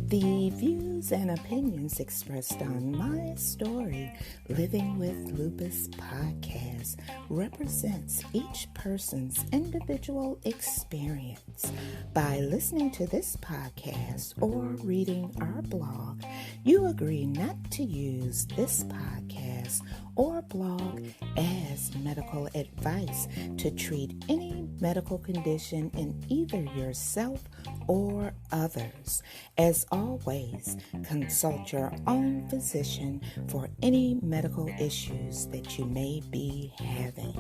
The views and opinions expressed on My Story Living with Lupus podcast represents each person's individual experience. By listening to this podcast or reading our blog, you agree not to use this podcast or blog as medical advice to treat any medical condition in either yourself or others. As always, consult your own physician for any medical issues that you may be having.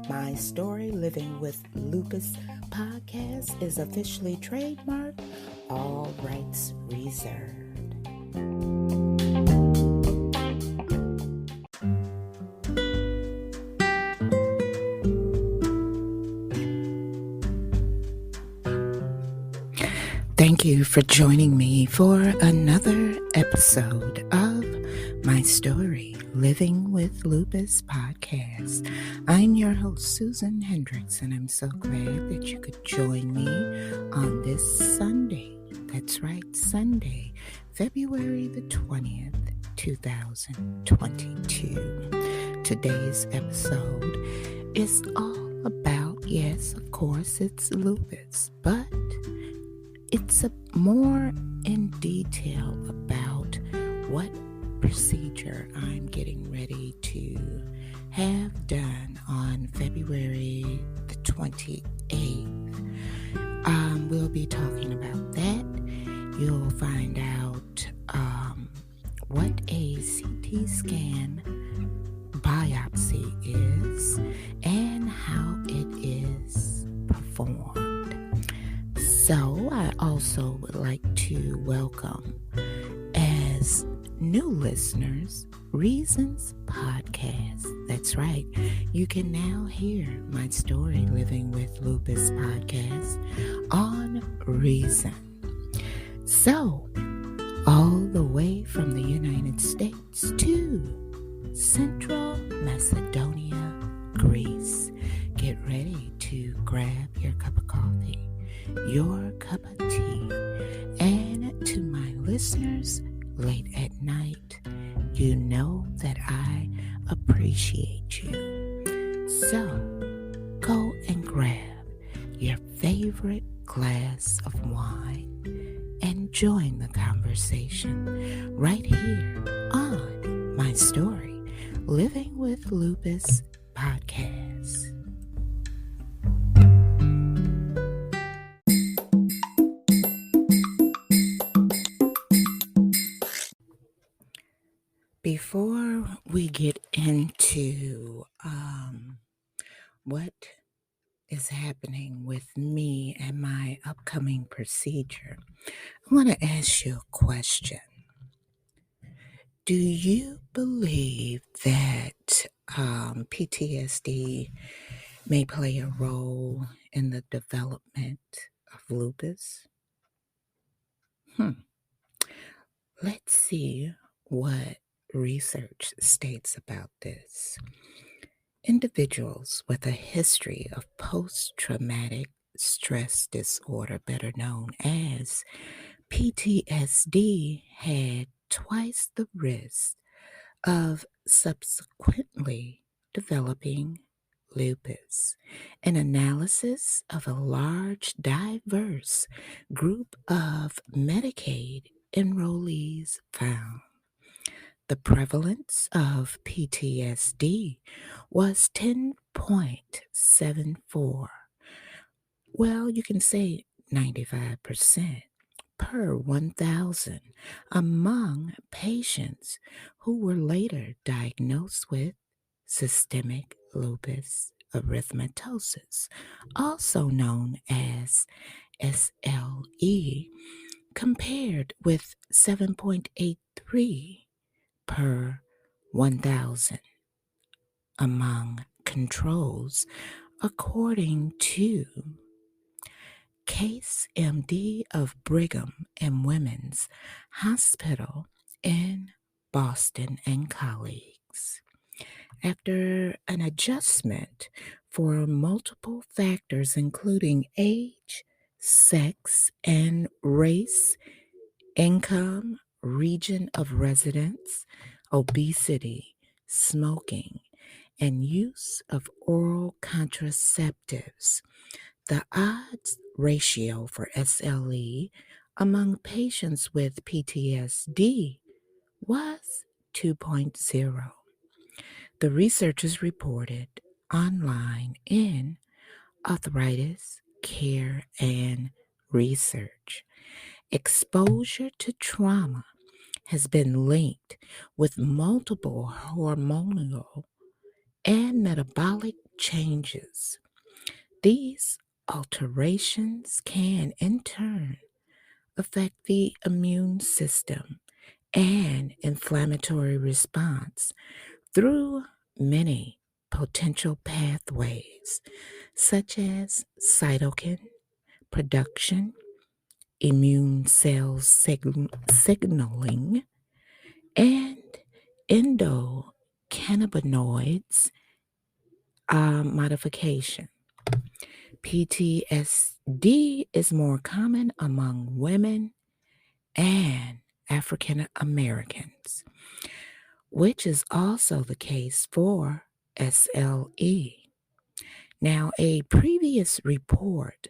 My Story Living with Lupus podcast is officially trademarked, all rights reserved. Thank you for joining me for another episode of My Story Living with Lupus podcast. I'm your host, Susan Hendrix, and I'm so glad that you could join me on this Sunday. That's right, Sunday, February the 20th, 2022. Today's episode is all about, yes, of course, it's lupus, but it's more in detail about what procedure I'm getting ready to have done on February the 28th. We'll be talking about that. You'll find out what a CT scan biopsy is and how it is performed. So I also would like to welcome, as new listeners, Reasons Podcast. That's right. You can now hear My Story Living with Lupus podcast on Reason. So, all the way from the United States to Central Macedonia, Greece. Get ready to grab your cup of coffee, your cup of tea, and to my listeners late at night, you know that I appreciate you. So go and grab your favorite glass of wine and join the conversation right here on My Story Living with Lupus podcast. Before we get into what is happening with me and my upcoming procedure, I want to ask you a question. Do you believe that PTSD may play a role in the development of lupus? Let's see what research states about this. Individuals with a history of post-traumatic stress disorder, better known as PTSD, had twice the risk of subsequently developing lupus. An analysis of a large, diverse group of Medicaid enrollees found the prevalence of PTSD was 10.74. Well, you can say 95% per 1,000 among patients who were later diagnosed with systemic lupus erythematosus, also known as SLE, compared with 7.83 per 1,000 among controls, according to Case MD of Brigham and Women's Hospital in Boston and colleagues. After an adjustment for multiple factors, including age, sex, and race, income, region of residence, obesity, smoking, and use of oral contraceptives. The odds ratio for SLE among patients with PTSD was 2.0. The researchers reported online in Arthritis Care and Research. Exposure to trauma has been linked with multiple hormonal and metabolic changes. These alterations can, in turn, affect the immune system and inflammatory response through many potential pathways, such as cytokine production, immune cell signaling, and endocannabinoids modification. PTSD is more common among women and African Americans, which is also the case for SLE. Now, a previous report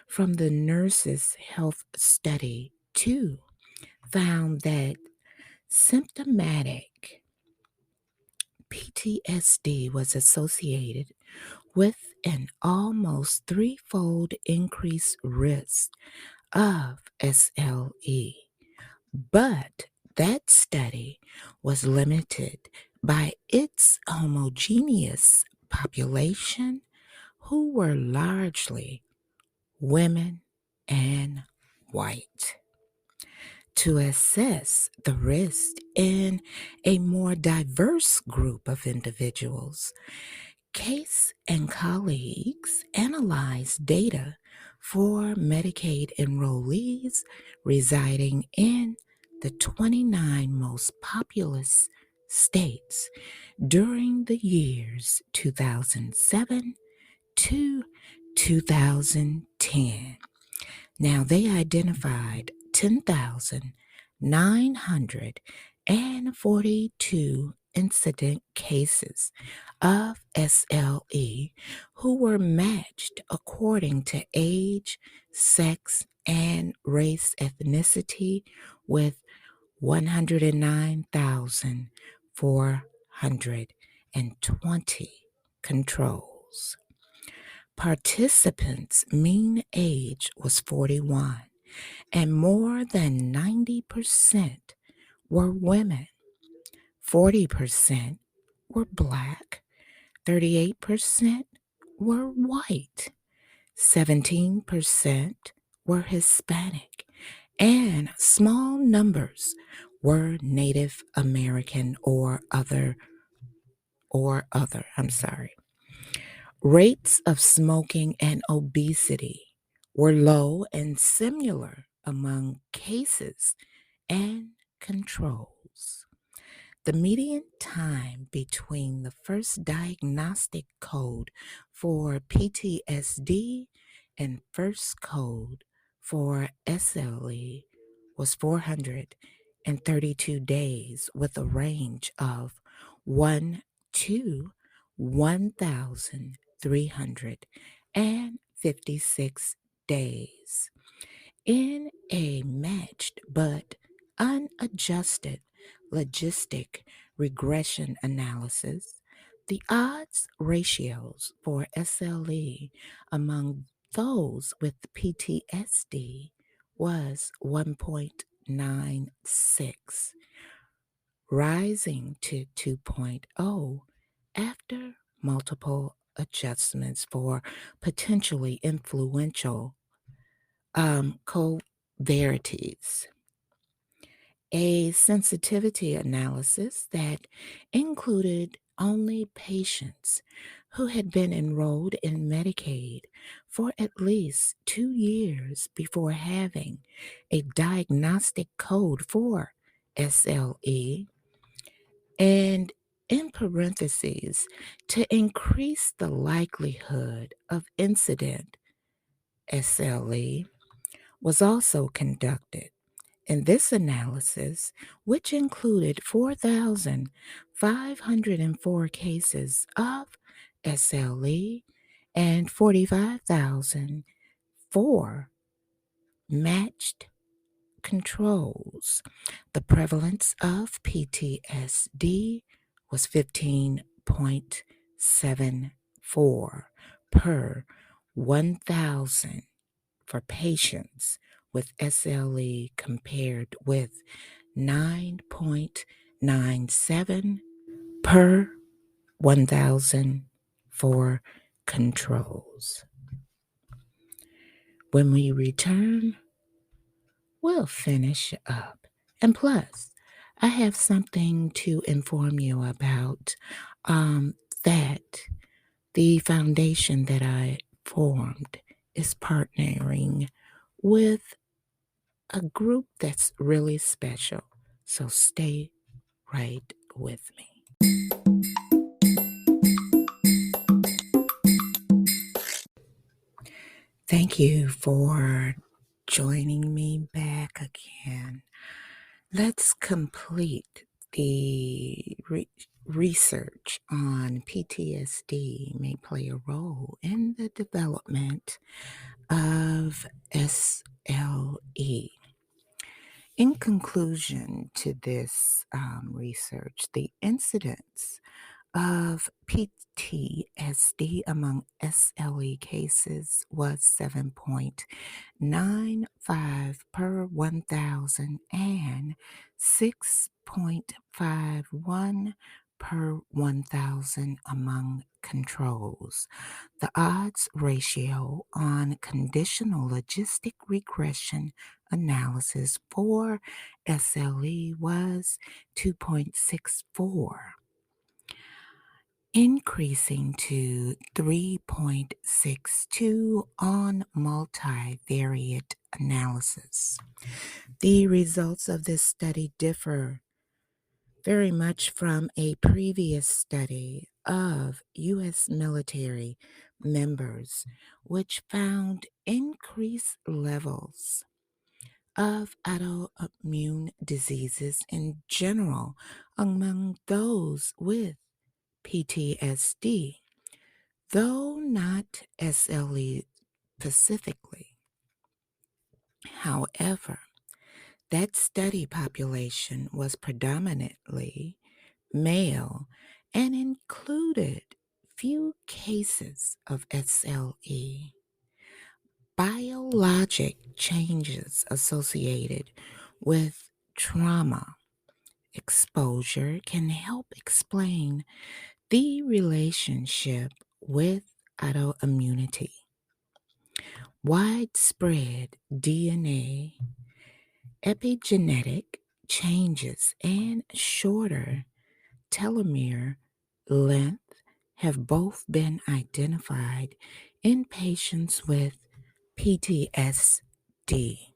from the Nurses' Health Study 2 found that symptomatic PTSD was associated with an almost threefold increased risk of SLE. But that study was limited by its homogeneous population, who were largely women and white. To assess the risk in a more diverse group of individuals, Case and colleagues analyzed data for Medicaid enrollees residing in the 29 most populous states during the years 2007 to 2010. Now, they identified 10,942 incident cases of SLE who were matched according to age, sex, and race ethnicity with 109,420 controls. Participants' mean age was 41, and more than 90% were women. 40% were Black, 38% were white, 17% were Hispanic, and small numbers were Native American or other. Rates of smoking and obesity were low and similar among cases and controls. The median time between the first diagnostic code for PTSD and first code for SLE was 432 days, with a range of 1 to 1,356 days. In a matched but unadjusted logistic regression analysis, the odds ratios for SLE among those with PTSD was 1.96, rising to 2.0 after multiple adjustments for potentially influential covariates. A sensitivity analysis that included only patients who had been enrolled in Medicaid for at least 2 years before having a diagnostic code for SLE, and in parentheses, to increase the likelihood of incident SLE was also conducted. In this analysis, which included 4,504 cases of SLE and 45,004 matched controls, the prevalence of PTSD was 15.74 per 1,000 for patients with SLE compared with 9.97 per 1,000 for controls. When we return, we'll finish up. And plus, I have something to inform you about that the foundation that I formed is partnering with a group that's really special. So stay right with me. Thank you for joining me back again. Let's complete the research on PTSD may play a role in the development of SLE. In conclusion to this research, the incidence of PTSD among SLE cases was 7.95 per 1,000 and 6.51 per 1,000 among controls. The odds ratio on conditional logistic regression analysis for SLE was 2.64, increasing to 3.62 on multivariate analysis. The results of this study differ very much from a previous study of U.S. military members, which found increased levels of autoimmune diseases in general among those with PTSD, though not SLE specifically. However, that study population was predominantly male and included few cases of SLE. Biologic changes associated with trauma exposure can help explain the relationship with autoimmunity. Widespread DNA, epigenetic changes, and shorter telomere length have both been identified in patients with PTSD.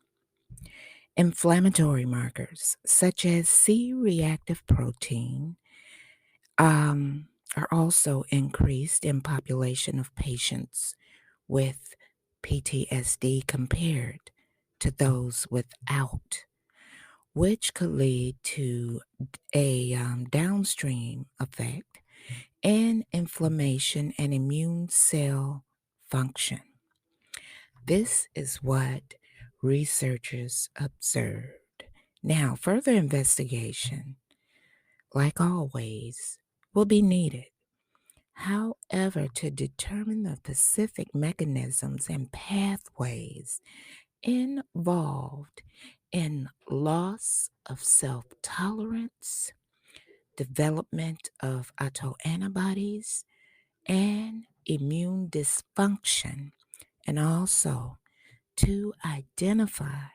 Inflammatory markers such as C-reactive protein are also increased in population of patients with PTSD compared to those without, which could lead to a downstream effect in inflammation and immune cell function. This is what researchers observed. Now, further investigation, like always, will be needed. However, to determine the specific mechanisms and pathways involved in loss of self-tolerance, development of autoantibodies, and immune dysfunction, and also to identify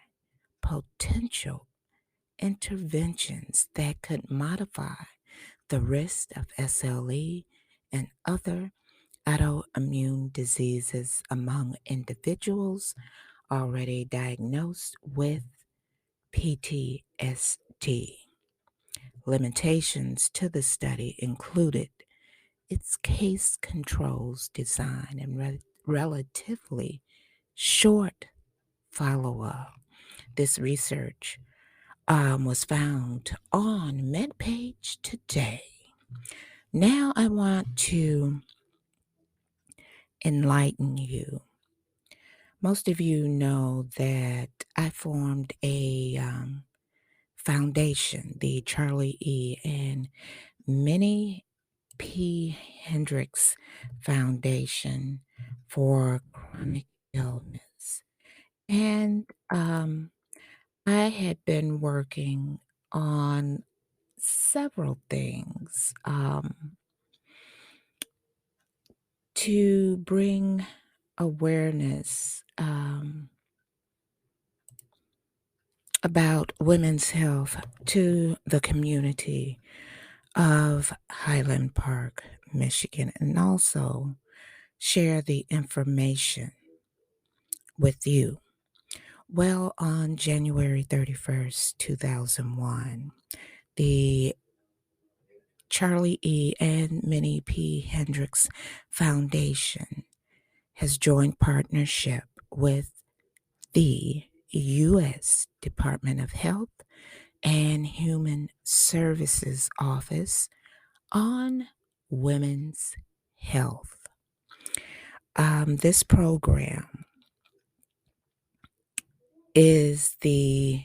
potential interventions that could modify the risk of SLE and other autoimmune diseases among individuals already diagnosed with PTSD. Limitations to the study included its case controls design and relatively short follow up. This research was found on MedPage today. Now I want to enlighten you. Most of you know that I formed a foundation, the Charlie E. and Minnie P. Hendrix Foundation for Chronic Illness. And I had been working on several things to bring awareness about women's health to the community of Highland Park, Michigan, and also share the information with you. Well, on January 31st, 2001, the Charlie E. and Minnie P. Hendrix Foundation has joined partnership with the U.S. Department of Health and Human Services Office on women's health. This program is the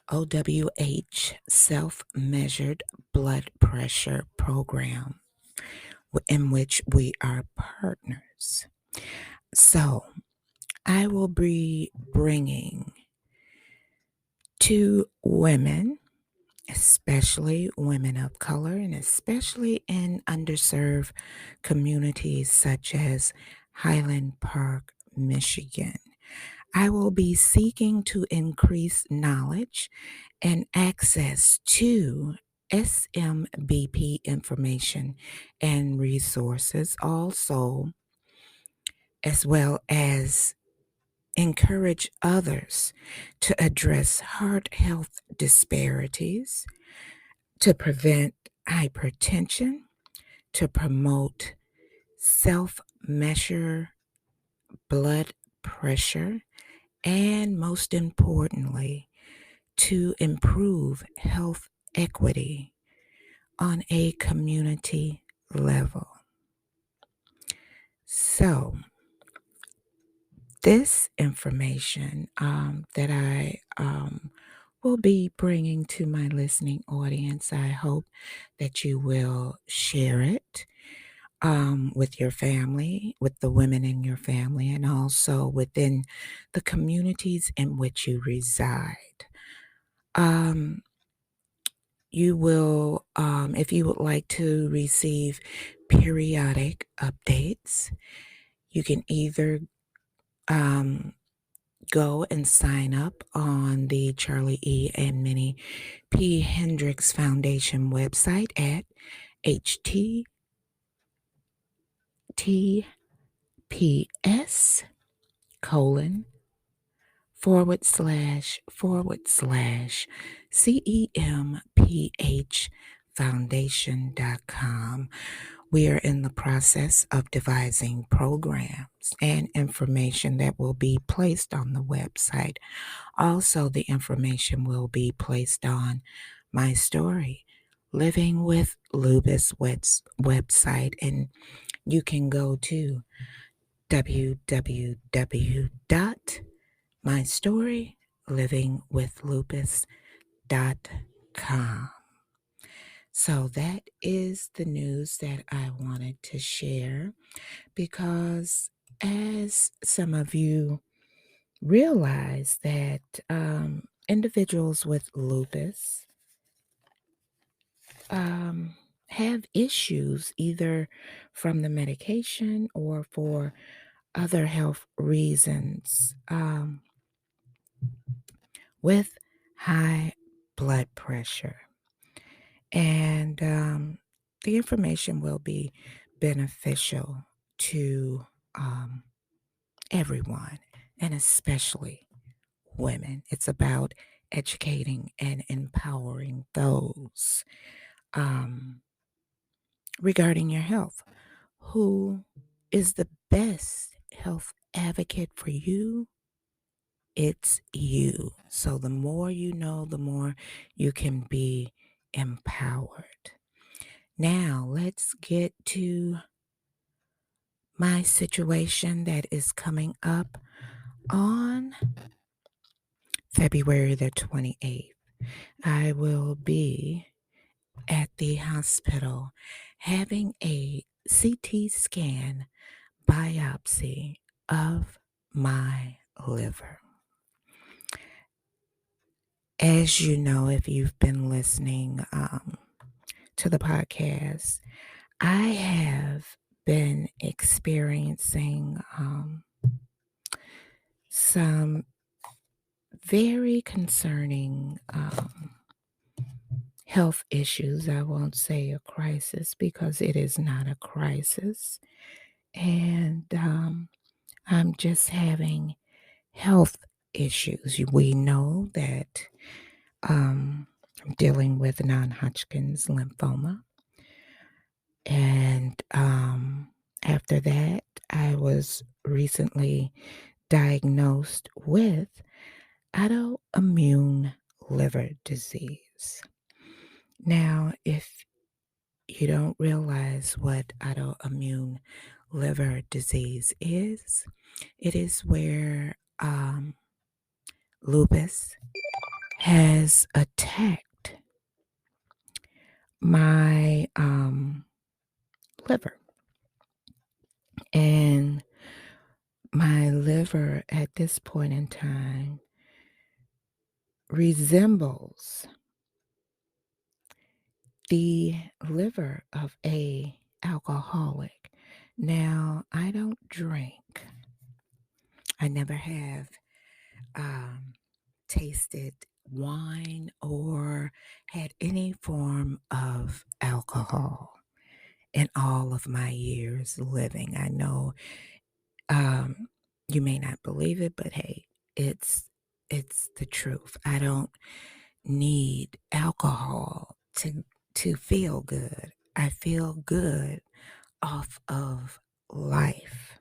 OWH Self-Measured Blood Pressure Program, in which we are partners. So I will be bringing to women, especially women of color, and especially in underserved communities such as Highland Park, Michigan. I will be seeking to increase knowledge and access to SMBP information and resources, also, as well as encourage others to address heart health disparities, to prevent hypertension, to promote self-measure blood pressure, and most importantly, to improve health equity on a community level. So, this information that I will be bringing to my listening audience, I hope that you will share it with your family, with the women in your family, and also within the communities in which you reside. You will, if you would like to receive periodic updates, you can either go and sign up on the Charlie E. and Minnie P. Hendrix Foundation website at https://cemph.foundation.com. We are in the process of devising programs and information that will be placed on the website. Also, the information will be placed on my story, Living with Lupus website, and you can go to www.mystorylivingwithlupus.com. So that is the news that I wanted to share, because as some of you realize that individuals with lupus have issues either from the medication or for other health reasons with high blood pressure. And the information will be beneficial to everyone, and especially women. It's about educating and empowering those um, regarding your health. Who is the best health advocate for you? It's you. So the more you know, the more you can be empowered. Now, let's get to my situation that is coming up on February the 28th. I will be at the hospital having a CT scan biopsy of my liver. As you know, if you've been listening to the podcast, I have been experiencing some very concerning health issues. I won't say a crisis because it is not a crisis. And I'm just having health issues. We know that I'm dealing with non-Hodgkin's lymphoma. And after that, I was recently diagnosed with autoimmune liver disease. Now, if you don't realize what autoimmune liver disease is, it is where lupus has attacked my liver. And my liver at this point in time resembles the liver of a alcoholic. Now, I don't drink. I never have tasted wine or had any form of alcohol in all of my years living. I know you may not believe it, but hey, it's the truth. I don't need alcohol to feel good. I feel good off of life.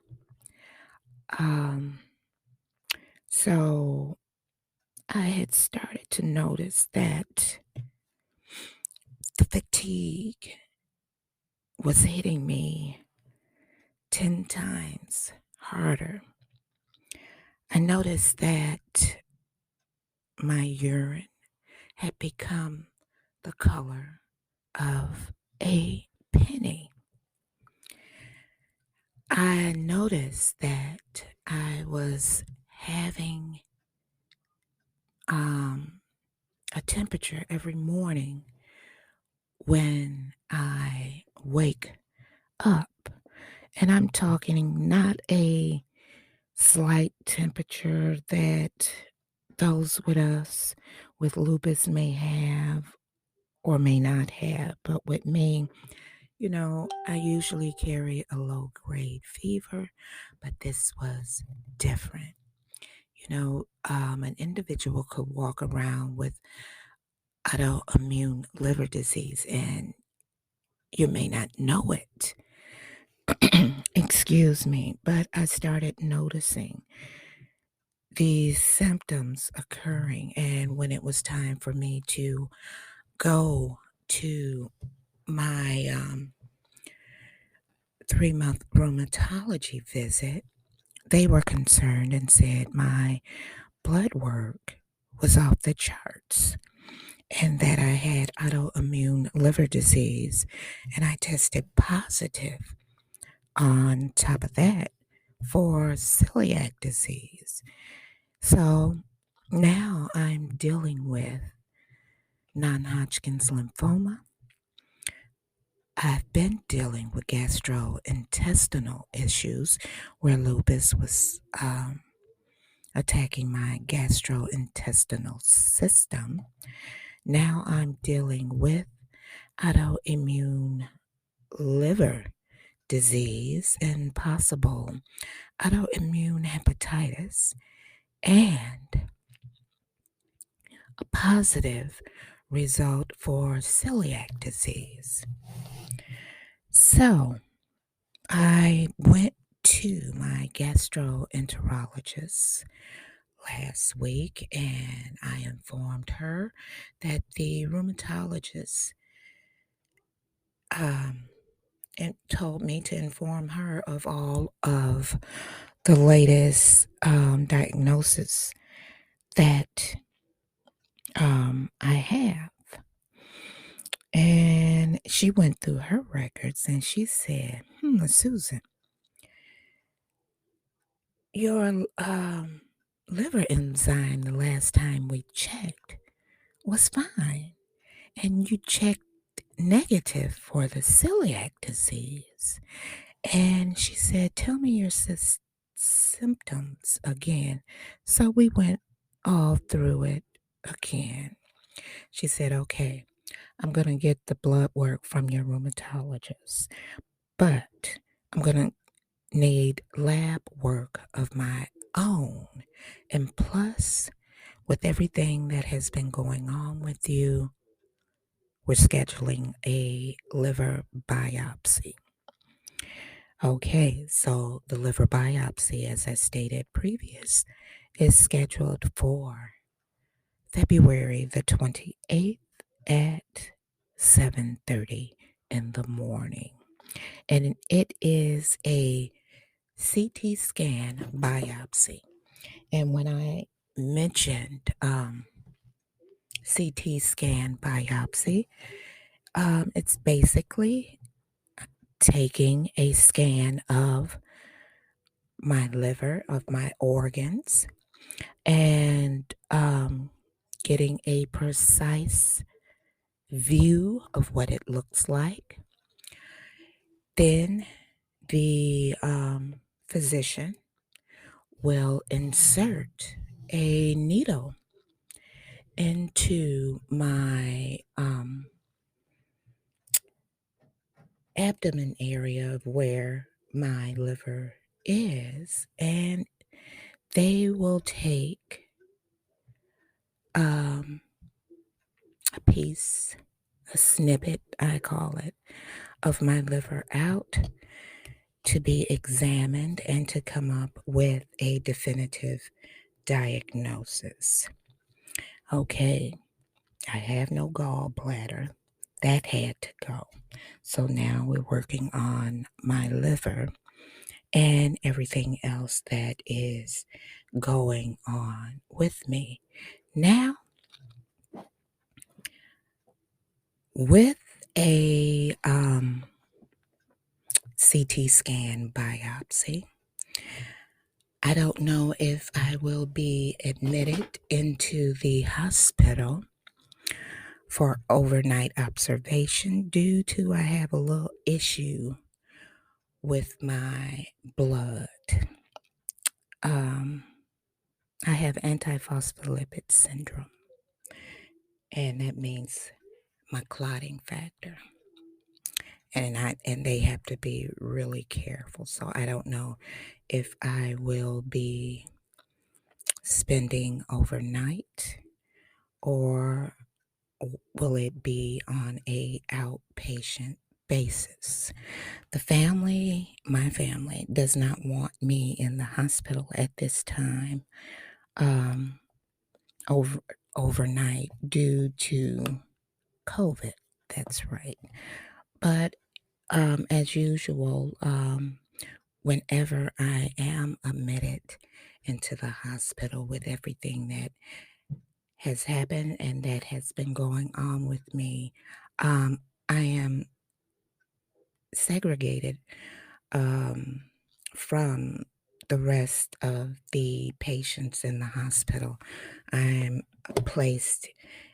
So I had started to notice that the fatigue was hitting me 10 times harder. I noticed that my urine had become the color of a penny. I noticed that I was having a temperature every morning when I wake up. And I'm talking not a slight temperature that those with us with lupus may have or may not have, but with me, I usually carry a low grade fever, but this was different. An individual could walk around with autoimmune liver disease and you may not know it. Excuse me, but I started noticing these symptoms occurring. And when it was time for me to go to my 3-month rheumatology visit, they were concerned and said my blood work was off the charts and that I had autoimmune liver disease, and I tested positive on top of that for celiac disease. So now I'm dealing with non-Hodgkin's lymphoma. I've been dealing with gastrointestinal issues where lupus was attacking my gastrointestinal system. Now I'm dealing with autoimmune liver disease and possible autoimmune hepatitis and a positive result for celiac disease. So I went to my gastroenterologist last week and I informed her that the rheumatologist um, and told me to inform her of all of the latest diagnosis that I have. And she went through her records and she said, Susan, your liver enzyme the last time we checked was fine. And you checked negative for the celiac disease. And she said, tell me your symptoms again. So we went all through it again. She said, okay, I'm going to get the blood work from your rheumatologist, but I'm going to need lab work of my own. And plus, with everything that has been going on with you, we're scheduling a liver biopsy. Okay, so the liver biopsy, as I stated previous, is scheduled for February the 28th at 7:30 in the morning. And it is a CT scan biopsy. And when I mentioned CT scan biopsy, it's basically taking a scan of my liver, of my organs, and getting a precise view of what it looks like. Then the physician will insert a needle into my abdomen area of where my liver is, and they will take a piece, a snippet, I call it, of my liver out to be examined and to come up with a definitive diagnosis. Okay, I have no gallbladder. That had to go. So now we're working on my liver and everything else that is going on with me. Now, with a CT scan biopsy, I don't know if I will be admitted into the hospital for overnight observation due to I have a little issue with my blood. I have antiphospholipid syndrome, and that means my clotting factor. And they have to be really careful. So I don't know if I will be spending overnight or will it be on a outpatient basis. My family does not want me in the hospital at this time overnight due to COVID. That's right. But as usual, whenever I am admitted into the hospital with everything that has happened and that has been going on with me, I am segregated from the rest of the patients in the hospital. I'm placed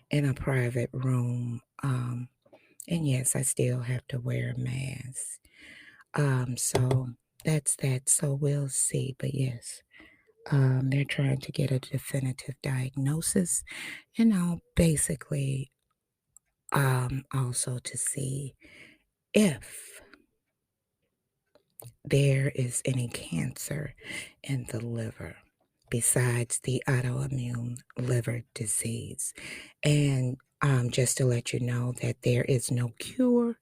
in a private room. And yes, I still have to wear a mask. So that's that. So we'll see. But yes, they're trying to get a definitive diagnosis, and I'll basically also to see if there is any cancer in the liver. besides the autoimmune liver disease. And just to let you know that there is no cure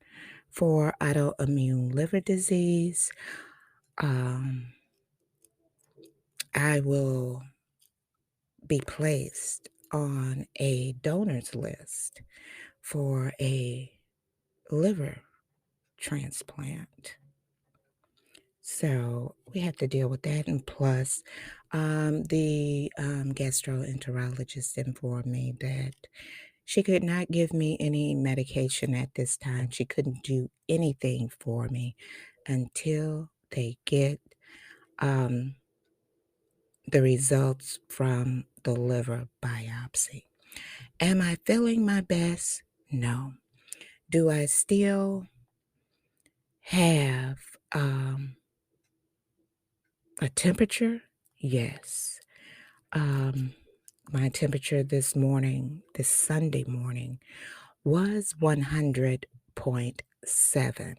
for autoimmune liver disease. I will be placed on a donors list for a liver transplant. So we have to deal with that. And plus, the gastroenterologist informed me that she could not give me any medication at this time. She couldn't do anything for me until they get the results from the liver biopsy. Am I feeling my best? No. Do I still have a temperature? Yes. My temperature this Sunday morning, was 100.7.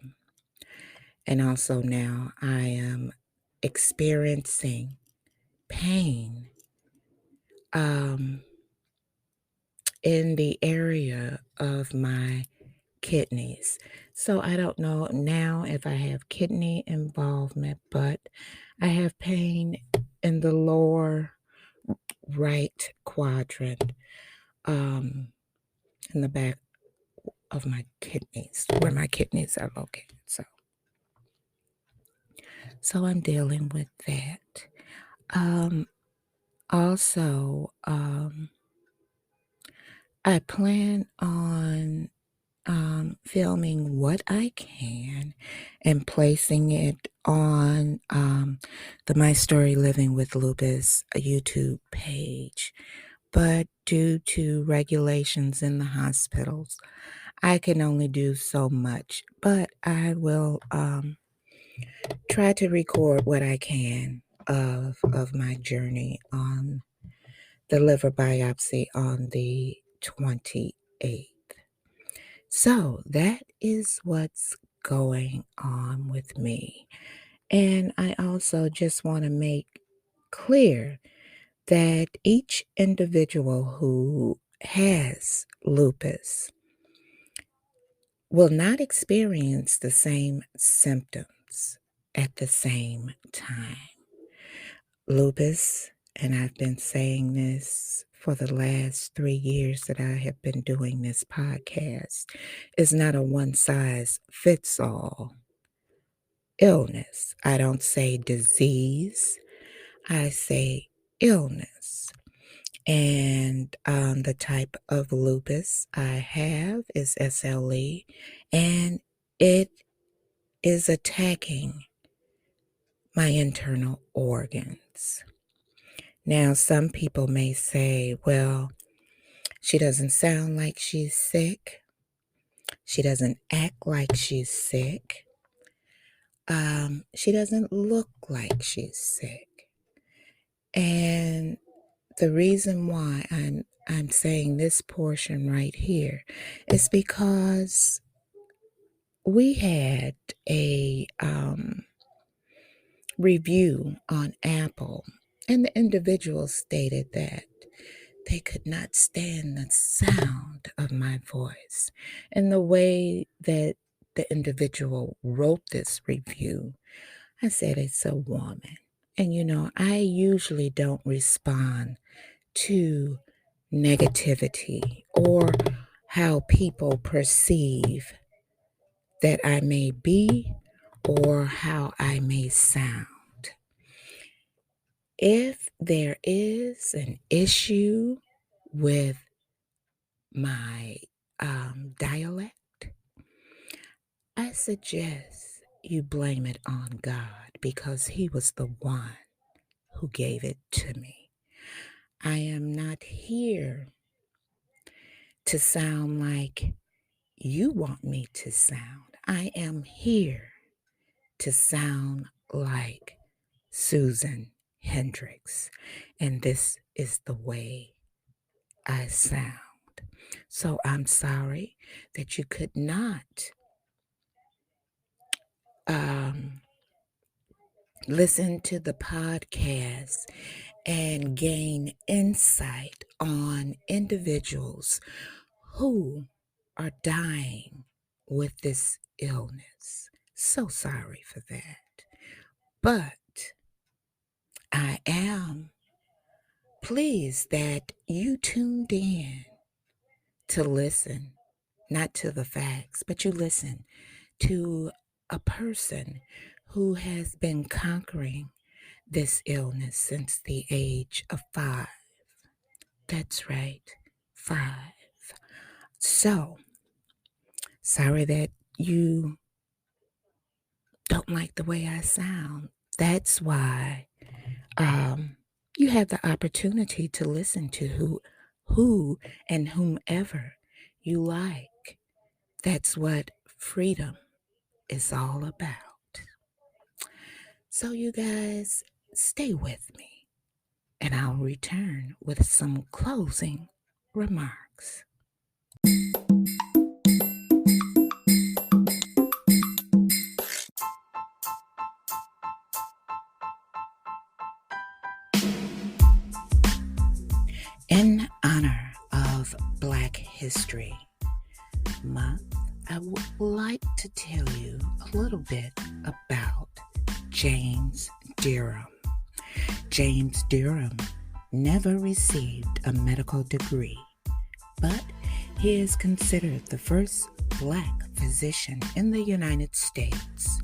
And also now I am experiencing pain in the area of my kidneys. So I don't know now if I have kidney involvement, but I have pain in the lower right quadrant, in the back of my kidneys, where my kidneys are located. So I'm dealing with that. Also, I plan on filming what I can and placing it on the My Story Living with Lupus YouTube page. But due to regulations in the hospitals, I can only do so much. But I will try to record what I can of my journey on the liver biopsy on the 28th. So that is what's going on with me. And I also just want to make clear that each individual who has lupus will not experience the same symptoms at the same time. Lupus, and I've been saying this for the last 3 years that I have been doing this podcast, is not a one-size-fits-all illness. I don't say disease, I say illness. And the type of lupus I have is SLE, and it is attacking my internal organs. Now, some people may say, well, she doesn't sound like she's sick. She doesn't act like she's sick. She doesn't look like she's sick. And the reason why I'm saying this portion right here is because we had a review on Apple, and the individual stated that they could not stand the sound of my voice. And the way that the individual wrote this review, I said, it's a woman. And I usually don't respond to negativity or how people perceive that I may be or how I may sound. If there is an issue with my dialect, I suggest you blame it on God, because He was the one who gave it to me. I am not here to sound like you want me to sound. I am here to sound like Susan Hendrix, and this is the way I sound. So I'm sorry that you could not listen to the podcast and gain insight on individuals who are dying with this illness. So sorry for that. But I am pleased that you tuned in to listen, not to the facts, but you listen to a person who has been conquering this illness since the age of 5. That's right, 5. So, sorry that you don't like the way I sound. That's why you have the opportunity to listen to who and whomever you like. That's what freedom is all about. So you guys stay with me and I'll return with some closing remarks. In honor of Black History Month, I would like to tell you a little bit about James Durham. James Durham never received a medical degree, but he is considered the first Black physician in the United States.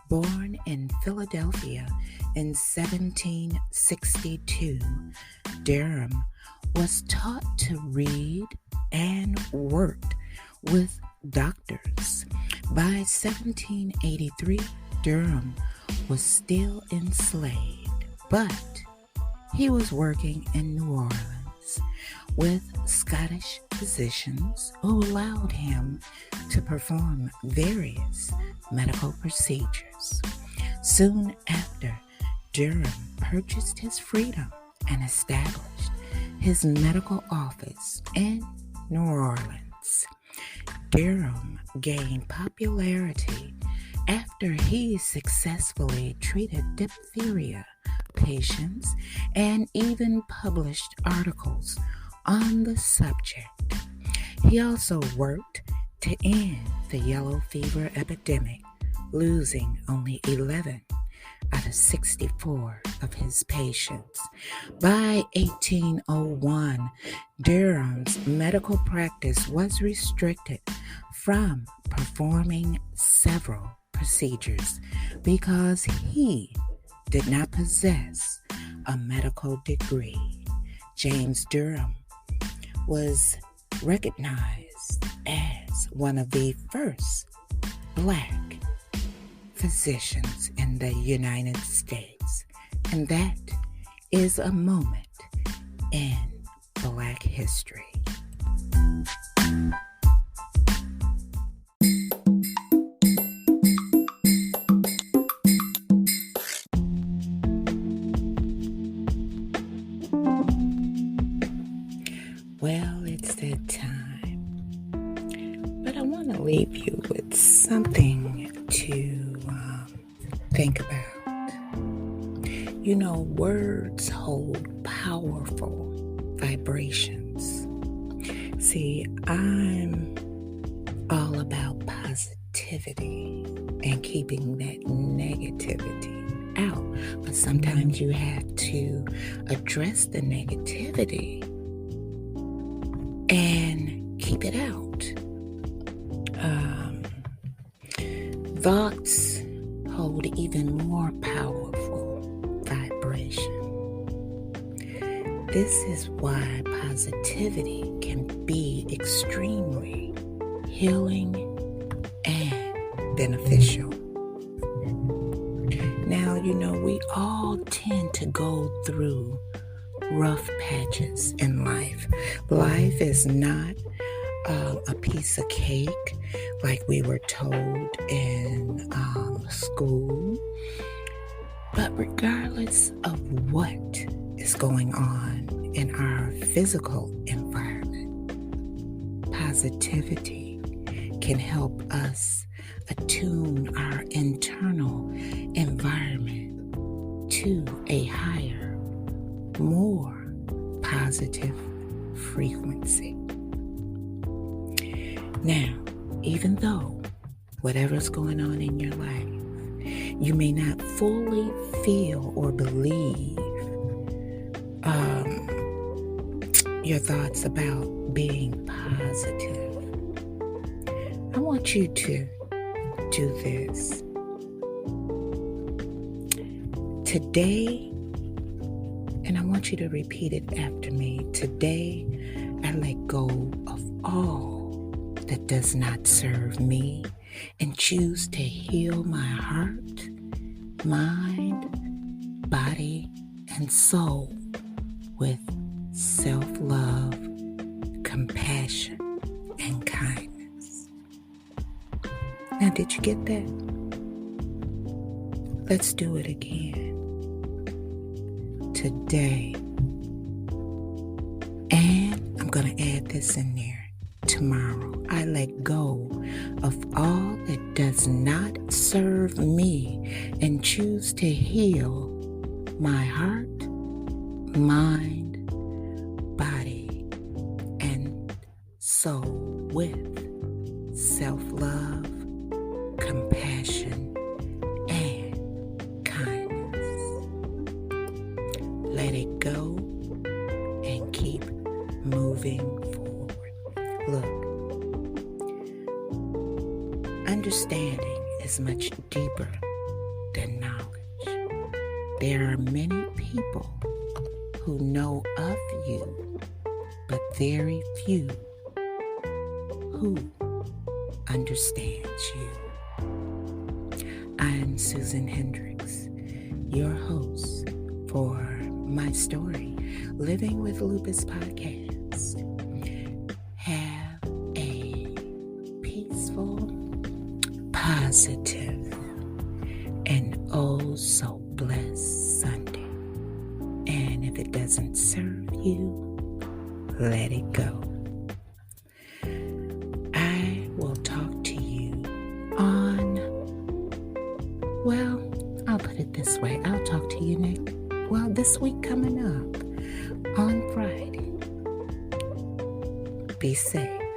Born in Philadelphia in 1762, Durham was taught to read and worked with doctors. By 1783, Durham was still enslaved, but he was working in New Orleans with Scottish physicians who allowed him to perform various medical procedures. Soon after, Durham purchased his freedom and established his medical office in New Orleans. Durham gained popularity after he successfully treated diphtheria patients and even published articles on the subject. He also worked to end the yellow fever epidemic, losing only 11 out of 64 of his patients. By 1801, Durham's medical practice was restricted from performing several procedures because he did not possess a medical degree. James Durham was recognized as one of the first Black physicians in the United States, and that is a moment in Black history. Well, it's that time, but I want to leave you with something to think about. You know, words hold powerful vibrations. See, I'm all about positivity and keeping that negativity out. But sometimes you have to address the negativity and keep it out. Thoughts hold even more powerful vibration. This is why positivity can be extremely healing and beneficial. Now, you know, we all tend to go through rough patches in life. Life is not a piece of cake like we were told in school. But regardless of what is going on in our physical environment, positivity can help us attune our internal environment to a higher more positive frequency. Now, even though whatever's going on in your life, you may not fully feel or believe your thoughts about being positive, I want you to do this. Today, and I want you to repeat it after me. Today, I let go of all that does not serve me and choose to heal my heart, mind, body, and soul with self-love, compassion, and kindness. Now, did you get that? Let's do it again. Today, and I'm going to add this in there. Tomorrow, I let go of all that does not serve me and choose to heal my heart, mind, body, and soul with self-love, compassion, and kindness. Let it go and keep moving forward. Look, understanding is much deeper than knowledge. There are many people who know of you, but very few who understands you. I'm Susan Hendrix, your host for my story, Living with Lupus podcast. Have a peaceful, positive, and oh so blessed Sunday. And if it doesn't serve you, let it go. I will talk to you on, well, I'll put it this way. I'll talk to you this week coming up on Friday. Be safe.